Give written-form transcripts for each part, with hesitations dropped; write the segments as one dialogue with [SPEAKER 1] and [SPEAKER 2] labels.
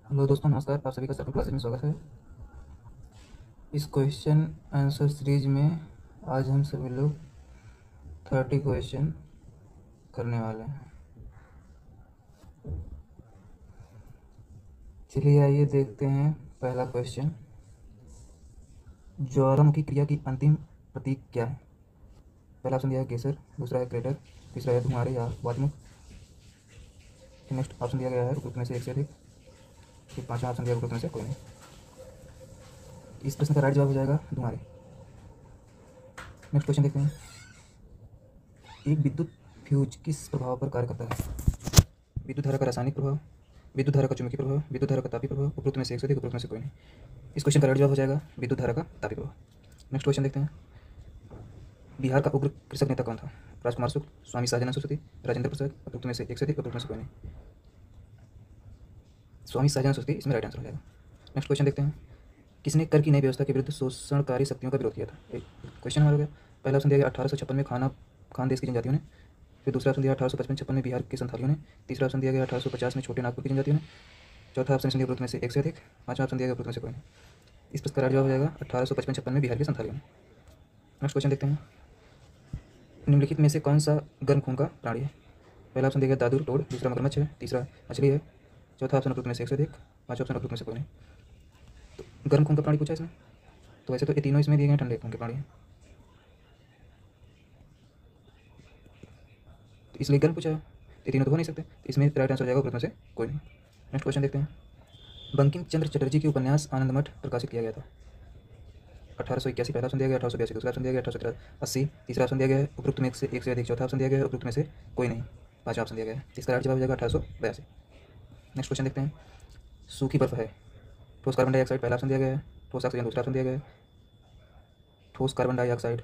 [SPEAKER 1] Hello दोस्तों, नमस्कार। आप सभी का सर्कल क्लासेस में स्वागत है। इस क्वेश्चन आंसर सीरीज में आज हम सभी लोग 30 क्वेश्चन करने वाले हैं। चलिए आइए देखते हैं पहला क्वेश्चन। ज्वालामुखी क्रिया की अंतिम प्रतीक क्या है? पहला ऑप्शन दिया है केसर, दूसरा है क्रेटर, तीसरा है धुमारे या वातमुख। नेक्स्ट ऑप्शन दिया गया है उपरोक्त में से एक से अधिक। फिर पांचवा ऑप्शन दिया है उपरोक्त में से कोई नहीं। इस प्रश्न का राइट जवाब हो जाएगा धुमारे। नेक्स्ट क्वेश्चन देखते हैं। एक विद्युत फ्यूज किस प्रभाव पर कार्य करता है? विद्युत धारा का रासायनिक प्रभाव, विद्युत धारा का चुंबकीय प्रभाव, विद्युत धारा का तापीय प्रभाव, उपरोक्त में से एक से अधिक, उपरोक्त में से कोई नहीं। इस क्वेश्चन का राइट जवाब हो जाएगा विद्युत धारा का तापीय प्रभाव। नेक्स्ट क्वेश्चन देखते हैं। बिहार का उग्र कृषक नेता कौन था? राजकुमार शुक्ल, स्वामी शाहजानंद सरस्वती, राजेंद्र प्रसाद, उपरोक्त में से एक से अधिक, उपरोक्त में से कोई नहीं। स्वामी शाहजानंद सरस्वती इसमें राइट आंसर हो जाएगा। नेक्स्ट क्वेश्चन देखते हैं। किसने कर की नई व्यवस्था के विरुद्ध शोषणकारी शक्तियों का विरोध किया था? एक क्वेश्चन हमारा हो गया। पहला ऑप्शन दिया गया 1856 में खान देश की जनजातियों ने। फिर दूसरा ऑप्शन दिया 1855-56 में बिहार के संथालियों ने। तीसरा ऑप्शन दिया गया 1850 में छोटे नागपुर की जनजातियों ने। चौथा ऑप्शन इसलिए उपरोक्त में से एक से अधिक। पांचवा ऑप्शन दिया गया उपरोक्त में से कोई नहीं। इस प्रश्न का राइट जवाब हो जाएगा 1855-56 में बिहार के संथालियों ने। नेक्स्ट क्वेश्चन देखते हैं। निम्नलिखित में से कौन सा गर्म खून का प्राणी है? पहला ऑप्शन दिया गया दादुर टोड, दूसरा मगरमच्छ है, तीसरा मछली है, चौथा ऑप्शन उपरोक्त में से एक से अधिक, पांचवा ऑप्शन उपरोक्त में से कोई नहीं। तो गर्म खून का प्राणी पूछा है इसमें, तो वैसे तो ये तीनों इसमें दिए गए ठंडे खून के प्राणी हैं, तो इसलिए गर्म पूछा है। ये तीनों तो हो नहीं सकते, तो इसमें राइट आंसर हो जाएगा उपरोक्त में से कोई नहीं। नेक्स्ट क्वेश्चन देखते हैं। बंकिम चंद्र चटर्जी के उपन्यास आनंद मठ प्रकाशित किया गया था? 1881 पहला ऑप्शन दिया गया, 1882 दूसरा ऑप्शन दिया गया, 1880 तीसरा ऑप्शन दिया गया है, उपरोक्त में एक से अधिक चौथा ऑप्शन दिया गया है, उपरोक्त में से कोई नहीं पांचवा ऑप्शन दिया गया है। इसका राइट जवाब हो जाएगा 1882। नेक्स्ट क्वेश्चन देखते हैं। सूखी बर्फ है ठोस कार्बन डाइऑक्साइड, पहला ऑप्शन दिया गया है, ठोस ऑक्सीजन दूसरा ऑप्शन दिया गया है, ठोस कार्बन डाइऑक्साइड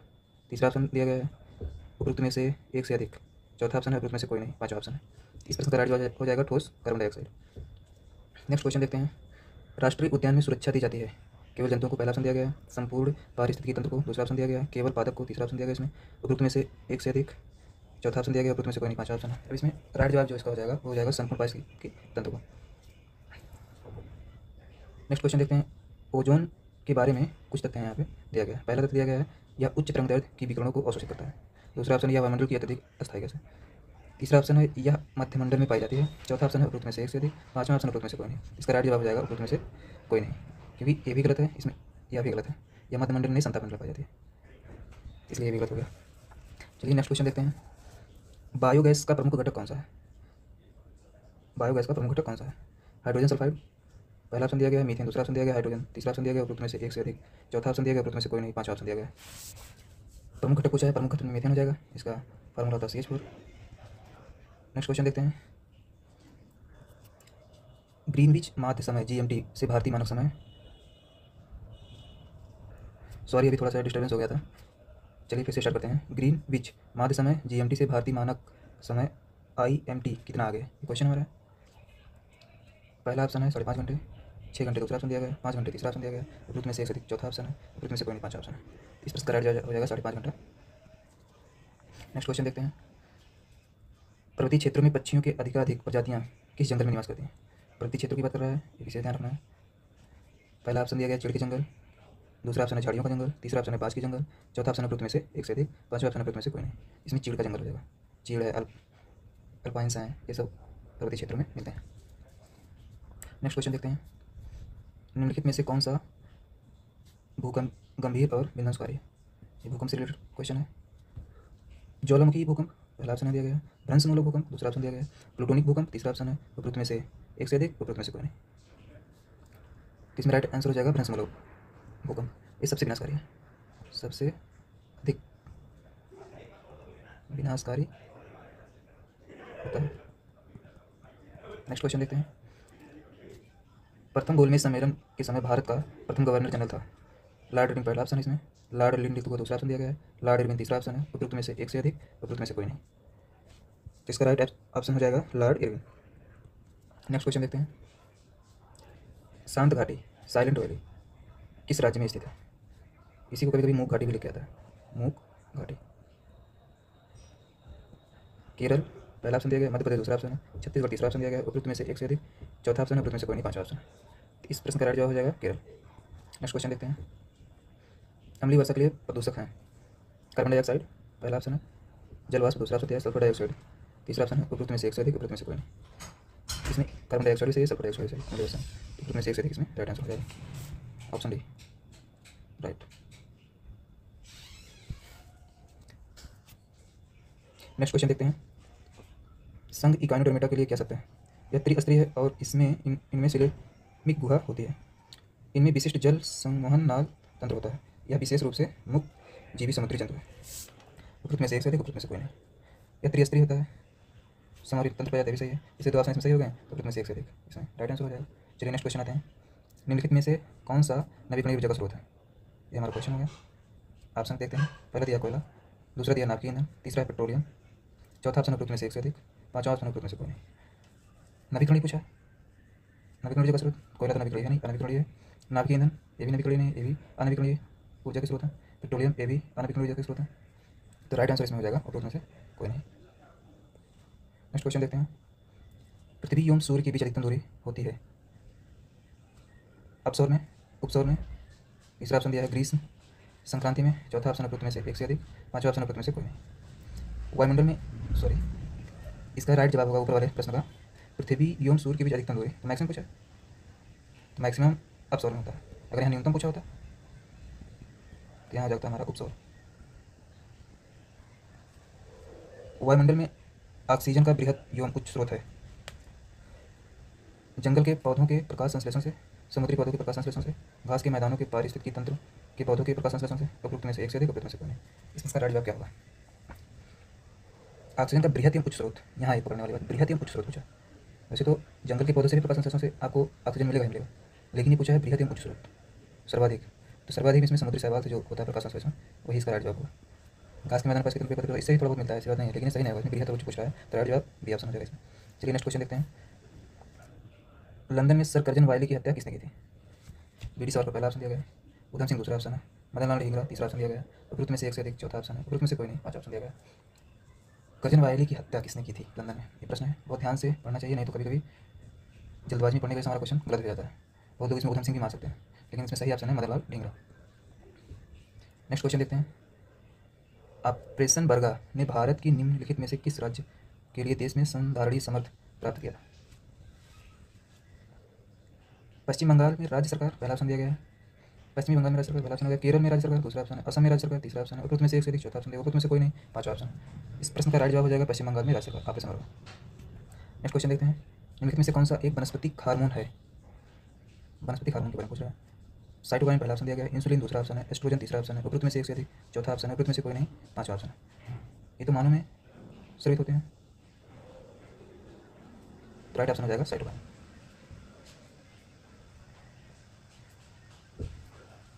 [SPEAKER 1] तीसरा ऑप्शन दिया गया है, उपरोक्त में से एक से अधिक चौथा ऑप्शन है, उपरोक्त में से कोई नहीं पांचवा ऑप्शन है। इस प्रश्न का राइट जवाब हो जाएगा ठोस कार्बन डाइऑक्साइड। नेक्स्ट क्वेश्चन देखते हैं। राष्ट्रीय उद्यान में सुरक्षा दी जाती है केवल जंतुओं को, पहला ऑप्शन दिया गया है, संपूर्ण पारिस्थितिकी तंत्र को, दूसरा ऑप्शन दिया गया है, केवल पादप को, तीसरा ऑप्शन दिया गया इसमें, उपरोक्त में से एक से अधिक, चौथा ऑप्शन दिया गया, उपरोक्त में से कोई नहीं पांचवा ऑप्शन है। अब इसमें राइट जवाब जो इसका हो जाएगा वो हो जाएगा संपूर्ण पारिस्थितिकी तंत्र को। नेक्स्ट क्वेश्चन देखते हैं। ओजोन के बारे में कुछ तथ्य यहाँ पे दिया गया है। पहला तथ्य दिया गया है यह उच्च तरंगदैर्घ्य की विकिरणों को अवशोषित करता है। दूसरा ऑप्शन यह वायुमंडल की अत्यधिक अस्थायी गैस है। तीसरा ऑप्शन है यह मध्यमंडल में पाई जाती है। चौथा ऑप्शन है उपरोक्त में से एक से अधिक। पांचवा ऑप्शन उपरोक्त में से कोई नहीं। इसका राइट जवाब हो जाएगा उपरोक्त में से कोई नहीं, क्योंकि ये भी गलत है, इसमें यह भी गलत है। यह मध्यमंडल नहीं समताप मंडल में पाई जाती है, इसलिए ये भी गलत हो गया। चलिए नेक्स्ट क्वेश्चन देखते हैं। बायोगैस का प्रमुख घटक कौन सा है? बायोगैस का प्रमुख घटक कौन सा है? हाइड्रोजन सल्फाइड, पहला ऑप्शन दिया गया है मीथेन, दूसरा ऑप्शन दिया गया हाइड्रोजन, तीसरा ऑप्शन दिया गया उपरोक्त में से एक से अधिक, चौथा ऑप्शन दिया गया उपरोक्त में से कोई नहीं, पांचवा ऑप्शन दिया गया। प्रमुख घटक पूछा है, प्रमुख घटक में मीथेन हो जाएगा, इसका फार्मूला होता है CH4। नेक्स्ट क्वेश्चन देखते हैं। ग्रीनविच माध्य समय GMT से भारतीय मानक समय, सॉरी अभी थोड़ा सा डिस्टर्बेंस हो गया था, चलिए फिर से स्टार्ट करते हैं। ग्रीनविच माध्य समय GMT से भारतीय मानक समय IMT कितना आगे? क्वेश्चन हमारा पहला ऑप्शन है 5.5 घंटे, 6 घंटे दूसरा ऑप्शन दिया गया, 5 घंटे तीसरा ऑप्शन दिया गया, उपरोक्त में से एक से अधिक चौथा ऑप्शन है, उपरोक्त में से कोई नहीं पांचवा ऑप्शन है। इस प्रश्न का राइट हो जाएगा 5.5 घंटा। नेक्स्ट क्वेश्चन देखते हैं। पर्वतीय क्षेत्रों में पक्षियों के अधिकाधिक प्रजातियां किस जंगल में निवास करती हैं? पर्वतीय क्षेत्रों की बात कर रहा है, ये विशेष ध्यान रखना है। पहला ऑप्शन दिया गया चीड़ के जंगल, दूसरा ऑप्शन है झाड़ियों का जंगल, तीसरा ऑप्शन है बांस के जंगल, चौथा ऑप्शन है उपरोक्त में से एक से अधिक, पांचवा ऑप्शन है उपरोक्त में से कोई नहीं। इसमें चीड़ का जंगल हो जाएगा। चीड़ है, अल्पाइंस हैं, ये सब पर्वतीय क्षेत्रों में मिलते हैं। नेक्स्ट क्वेश्चन देखते हैं। निम्नलिखित में से कौन सा भूकंप गंभीर और विध्वंसकारी है? ये भूकंप से रिलेटेड क्वेश्चन है। ज्वालामुखी भूकंप, पहला ऑप्शन है दिया गया है, भ्रंशमूलक भूकंप, दूसरा ऑप्शन दिया गया है, प्लूटोनिक भूकंप, तीसरा ऑप्शन है उपरोक्त में से एक से अधिक, उपरोक्त में से कोई नहीं। तो इसमें राइट आंसर हो जाएगा भ्रंशमूलक भूकंप। ये सबसे विनाशकारी है, सबसे अधिक विनाशकारी होता है। नेक्स्ट क्वेश्चन देखते हैं। प्रथम गोलमेज सम्मेलन के समय भारत का प्रथम गवर्नर जनरल था? लॉर्ड इरविन पहला ऑप्शन है इसमें, लॉर्ड लिंडीटू को दूसरा ऑप्शन दिया गया है, लॉर्ड इरविन तीसरा ऑप्शन है, उपरोक्त में से एक से अधिक, उपरोक्त में से कोई नहीं। तो इसका राइट ऑप्शन हो जाएगा लॉर्ड इरविन। नेक्स्ट क्वेश्चन देखते हैं। शांत घाटी, साइलेंट वैली किस राज्य में स्थित है? इसी को कभी कभी मूक घाटी भी लिखा जाता है। मूक घाटी केरल, पहला ऑप्शन दिया गया मध्य प्रदेश, दूसरा ऑप्शन है छत्तीसगढ़, तीसरा ऑप्शन दिया गया उपरोक्त में से एक से अधिक, चौथा ऑप्शन है उपरोक्त में से कोई नहीं, पांचवा ऑप्शन। तो इस प्रश्न का राइट जवाब हो जाएगा केरल। नेक्स्ट क्वेश्चन देखते हैं। अम्लीय वर्षा के लिए प्रदूषक हैं कार्बन डाइऑक्साइड, पहला ऑप्शन है जलवाष्प, दूसरा ऑप्शन दिया है सल्फर डाइऑक्साइड, तीसरा ऑप्शन है उपरोक्त में से एक से अधिक, उपरोक्त में से कोई नहीं। इसमें कार्बन डाइऑक्साइड से सल्फर डाइऑक्साइड से उपरोक्त में से एक से अधिक, इसमें राइट आंसर हो जाएगा option D right. Next question देखते हैं। संघ इकाइनोडर्मेटा के लिए कह सकते हैं यह त्रिस्तरीय है और इसमें इनमें सिलेमिक गुहा होती है। इनमें विशिष्ट जल संवहन नाल तंत्र होता है। यह विशेष रूप से मुक्त जीवी समुद्री जंतु है। उपरोक्त में से एक से अधिक, उपरोक्त में से कोई नहीं। यह त्रिस्तरीय होता है, समावृत तंत्र पाया भी सही है। इसे दो ऑप्शन इसमें सही हो गए, उपरोक्त में से एक से अधिक, इसमें राइट आंसर हो जाएगा। चलिए नेक्स्ट क्वेश्चन आते हैं। निम्नलिखित में से कौन सा नवीकरणीय ऊर्जा का स्रोत है? ये हमारा क्वेश्चन हो गया। ऑप्शन देखते हैं। पहला दिया कोयला, दूसरा दिया नाभिकीय ईंधन, तीसरा है पेट्रोलियम, चौथा ऑप्शन उपरोक्त में से एक से अधिक, पांचवा ऑप्शन उपरोक्त में से कोई नहीं। नवीकरणीय पूछा है, नवीकरणीय ऊर्जा का स्रोत कोयला तो नवीकरणीय है नहीं, अनवीकरणीय है। नाभिकीय ईंधन ये भी नवीकरणीय नहीं, ये भी अनवीकरणीय ऊर्जा के स्रोत है। पेट्रोलियम ये भी अनवीकरणीय ऊर्जा के स्रोत है। तो राइट आंसर इसमें हो जाएगा उपरोक्त में से कोई नहीं। नेक्स्ट क्वेश्चन देखते हैं। पृथ्वी एवं सूर्य के बीच अधिकतम दूरी होती है अपसौर में, उपसौर में, तीसरा ऑप्शन दिया है ग्रीष्म संक्रांति में, चौथा ऑप्शन उपरोक्त में से एक से अधिक, पांचवा ऑप्शन उपरोक्त में से कोई नहीं। वायुमंडल में इसका राइट जवाब होगा ऊपर वाले प्रश्न का पृथ्वी एवं सूर्य के बीच अधिकतम दूरी। तो मैक्सिमम पूछा, तो मैक्सिमम अपसौर में होता है। अगर यहाँ न्यूनतम पूछा होता तो यहाँ हो जाता है हमारा उपसौर। वायुमंडल में ऑक्सीजन का बृहद एवं उच्च स्रोत है। जंगल के पौधों के प्रकाश संश्लेषण से, समुद्री पौधों के प्रकाश संश्लेषण से, घास के मैदानों के पारिस्थितिकी तंत्र के पौधों के प्रकाश संश्लेषण से, उपरोक्त में से एक से अधिक, उपरोक्त में से कोई नहीं। इसका राइट जवाब क्या होगा? ऑक्सीजन का बृहद एवं उच्च स्रोत, यहाँ एक पकड़ने वाली बात, बृहद एवं उच्च स्रोत पूछा। वैसे तो जंगल के पौधों से भी प्रकाश संश्लेषण से आपको ऑक्सीजन मिलेगा ही मिलेगा, लेकिन ये पूछा है बृहद एवं उच्च स्रोत सर्वाधिक। तो सर्वाधिक इसमें समुद्री शैवाल से जो होता है प्रकाश संश्लेषण, वही इसका राइट जवाब होगा। घास के मैदान पर पेपर इससे ही थोड़ा बहुत मिलता है, ऐसी बात नहीं है, लेकिन सही नहीं होगा, इसमें बृहद और उच्च पूछ रहा है, तो राइट जवाब बी ऑप्शन हो जाएगा इसमें। चलिए नेक्स्ट क्वेश्चन देखते हैं। लंदन में सर कर्जन वायली की हत्या किसने की थी? बीडी सावर का पहला ऑप्शन दिया गया, उधम सिंह दूसरा ऑप्शन है, मदन लाल ढींगरा तीसरा ऑप्शन दिया गया, उपरोक्त में से एक से अधिक, चौथा ऑप्शन है, उपरोक्त में से कोई नहीं, पांचवा ऑप्शन दिया गया। कर्जन वायली की हत्या किसने की थी लंदन में? ये प्रश्न है, बहुत ध्यान से पढ़ना चाहिए, नहीं तो कभी कभी जल्दबाजी में पढ़ने के हमारा क्वेश्चन गलत हो जाता है। बहुत लोग इसमें उधम सिंह भी मार सकते हैं, लेकिन इसमें सही ऑप्शन है मदन लाल ढींगरा। नेक्स्ट क्वेश्चन देखते हैं। ऑपरेशन बर्गा ने भारत की निम्नलिखित में से किस राज्य के लिए देश में संधारणीय समर्थ प्राप्त किया? पश्चिम बंगाल में राज्य सरकार पहला ऑप्शन दिया गया है, पश्चिमी बंगाल में राज्य सरकार पहला ऑप्शन दिया गया, केरल में राज्य सरकार दूसरा ऑप्शन है, असम में राज्य सरकार तीसरा ऑप्शन है, उपरोक्त में से एक से अधिक, चौथा ऑप्शन दिया, उपरोक्त में से कोई नहीं, पांचवा ऑप्शन। इस प्रश्न का राइट जवाब हो जाएगा पश्चिम बंगाल में राज्य सरकार ऑपरेशन बर्गा। नेक्स्ट क्वेश्चन देखते हैं। निम्नलिखित में से कौन सा एक वनस्पतिक हार्मोन है? वनस्पतिक हार्मोन के बारे में पूछ रहा है। साइटोकाइन पहला ऑप्शन दिया गया है, इंसुलिन दूसरा ऑप्शन है, एस्ट्रोजन तीसरा ऑप्शन है, उपरोक्त में से एक से अधिक, चौथा ऑप्शन है, उपरोक्त में से कोई नहीं, पांचवा ऑप्शन है। ये तो मानव में स्रावित होते हैं, राइट ऑप्शन हो जाएगा साइटोकाइन।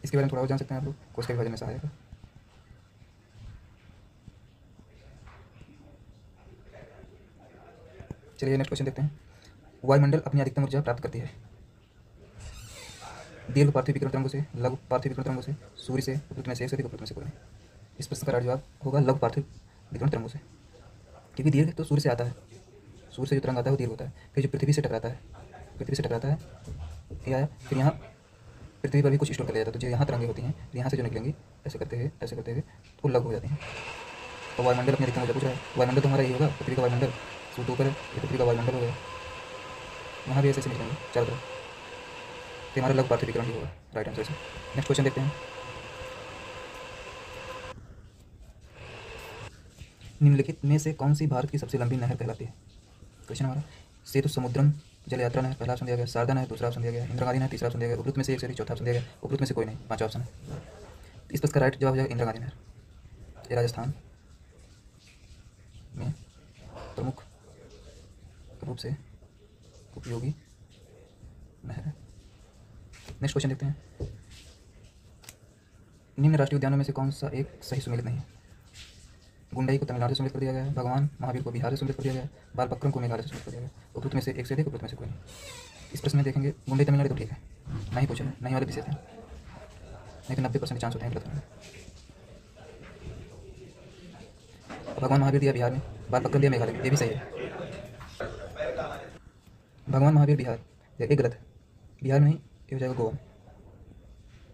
[SPEAKER 1] इसके बारे में थोड़ा और जान सकते हैं आप लोग, कोष के विभाजन में सहायक है। चलिए नेक्स्ट क्वेश्चन देखते हैं। वायुमंडल अपनी अधिकतम ऊर्जा प्राप्त करती है दीर्घ पार्थिव विकिरण तरंगों से, लघु पार्थिव विकिरण तरंगों से, सूर्य से, उपरोक्त में से एक से अधिक, उपरोक्त में से कोई नहीं। इस प्रश्न का राइट जवाब होगा लघु पार्थिव विकिरण तरंगों से, क्योंकि दीर्घ तो सूर्य से आता है, सूर्य से जो तरंग आता है वो दीर्घ होता है, फिर जो पृथ्वी से टकराता है, पृथ्वी से टकराता है ये आया, फिर यहाँ पृथ्वी पर भी कुछ स्टोर कर लिया जाता है, तो जो यहाँ तरंगें होती हैं यहाँ से जो निकलेंगी ऐसे करते हुए तो लघु हो जाती हैं। तो वायुमंडल अपनी अधिकतम ऊर्जा पूछ रहा है, वायुमंडल तो हमारा यही होगा, पृथ्वी का वायुमंडल, सूर्य तो ऊपर है, ये पृथ्वी का वायुमंडल हो गया, वहाँ भी ऐसे निकलेंगे चारों तरफ, तो हमारा लघु पार्थिव विकिरण ही होगा राइट आंसर से। नेक्स्ट क्वेश्चन देखते हैं। निम्नलिखित में से कौन सी भारत की सबसे लंबी नहर कहलाती है? क्वेश्चन हमारा सेतु समुद्रम जल यात्रा नहर पहला ऑप्शन दिया गया, शारदा नहर दूसरा ऑप्शन दिया गया, इंदिरा गांधी नहर तीसरा ऑप्शन दिया गया, उपरोक्त में से एक से अधिक, चौथा ऑप्शन दिया गया, उपरोक्त में से कोई नहीं, पांचवा ऑप्शन है। इस प्रश्न का राइट जवाब हो जाएगा इंदिरा गांधी नहर। ये राजस्थान में प्रमुख रूप से उपयोगी नहर है। नेक्स्ट क्वेश्चन देखते हैं। निम्न राष्ट्रीय उद्यानों में से कौन सा एक सही सुमेलित नहीं है? गुंडई को तमिलनाडु से सम्मिलित कर दिया गया है, भगवान महावीर को बिहार से सम्मिलित कर दिया गया है, बालपक्रम को मेघालय से सम्मिलित कर दिया गया है, उपरोक्त में से एक से अधिक, उपरोक्त में से कोई नहीं। इस प्रश्न में देखेंगे गुंडई तमिलनाडु तो ठीक है, नहीं पूछा है, नहीं वाले विशेष हैं, नहीं तो 90% चांस होते हैं गलत होने। भगवान महावीर दिया बिहार में, बाल पकड़ लिया मेघालय में, ये भी सही है। भगवान महावीर बिहार, एक गलत है। बिहार में नहीं, ये हो जाएगा गोवा में,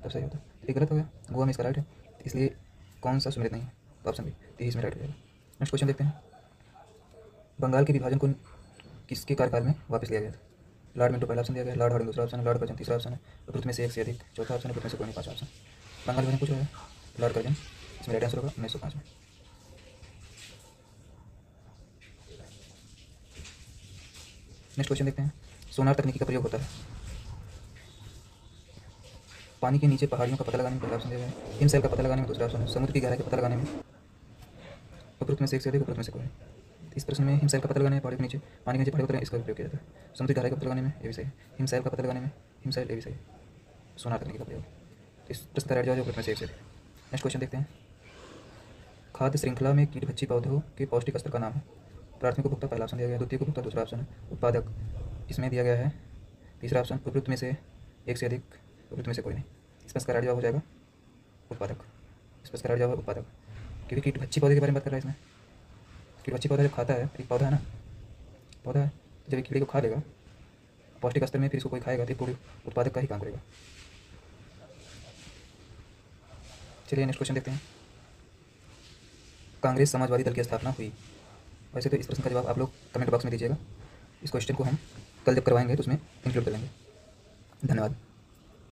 [SPEAKER 1] तब सही होता है। एक गलत हो गया, गोवा में इसका राइट है, इसलिए कौन सा सुमेलित नहीं है, तो ऑप्शन बी, तो इसमें राइट हो जाएगा। नेक्स्ट क्वेश्चन देखते हैं। बंगाल के विभाजन को किसके कार्यकाल में वापस लिया गया था? लॉर्ड मिंटो पहला ऑप्शन दिया गया, लॉर्ड हार्डिंग दूसरा ऑप्शन है, लॉर्ड कर्जन तीसरा ऑप्शन है, उपरोक्त में से एक से अधिक चौथा ऑप्शन है, उपरोक्त में से कोई नहीं पाँचवा ऑप्शन। बंगाल विभाजन पूछ रहा है, लॉर्ड कर्जन, इसमें राइट आंसर होगा 1905 में। नेक्स्ट क्वेश्चन देखते हैं। सोनार तकनीकी का प्रयोग होता है पानी के नीचे पहाड़ियों का पता लगाने में, पहला ऑप्शन दिया गया है, हिमशैल का पता लगाने में दूसरा ऑप्शन है, समुद्र की गहराई का पता लगाने में, उपरोक्त में से एक से अधिक उपरोक्त में से कोई नहीं। इस प्रश्न में हिमशैल का पता लगाने में पहाड़ियों के नीचे पानी के नीचे पहाड़ियों का इसका प्रयोग किया जाता है। समुद्र की गहराई का पता लगाने में, ये भी सही है। हिमशैल का पता लगाने में, हिमशैल, ये भी सही है। सोनार तकनीकी का प्रयोग, इस प्रश्न का राइट जवाब उपरोक्त में से एक से अधिक। नेक्स्ट क्वेश्चन देखते हैं। खाद्य श्रृंखला में कीटभक्षी पौधों के पौष्टिक स्तर का नाम है। प्राथमिक उपभोक्ता पहला ऑप्शन दिया गया है, द्वितीय उपभोक्ता दूसरा ऑप्शन है, उत्पादक इसमें दिया गया है तीसरा ऑप्शन, उपरोक्त में से एक से अधिक उपरोक्त में से कोई नहीं। इस प्रश्न का राइट जवाब हो जाएगा उत्पादक। इस प्रश्न का राइट जवाब है उत्पादक, क्योंकि कीटभक्षी पौधे के बारे में बात कर रहा है इसमें। कीटभक्षी पौधा जब खाता है, एक पौधा है ना, पौधा है, जब एक कीड़े को खा लेगा पौष्टिक स्तर में, फिर इसको कोई खाएगा तो पूरी उत्पादक का ही काम करेगा। चलिए नेक्स्ट क्वेश्चन देखते हैं। कांग्रेस समाजवादी दल की स्थापना हुई। वैसे तो इस प्रश्न का जवाब आप लोग कमेंट बॉक्स में दीजिएगा। इस क्वेश्चन को हम कल जब करवाएंगे तो उसमें इंक्लूड कर लेंगे। धन्यवाद।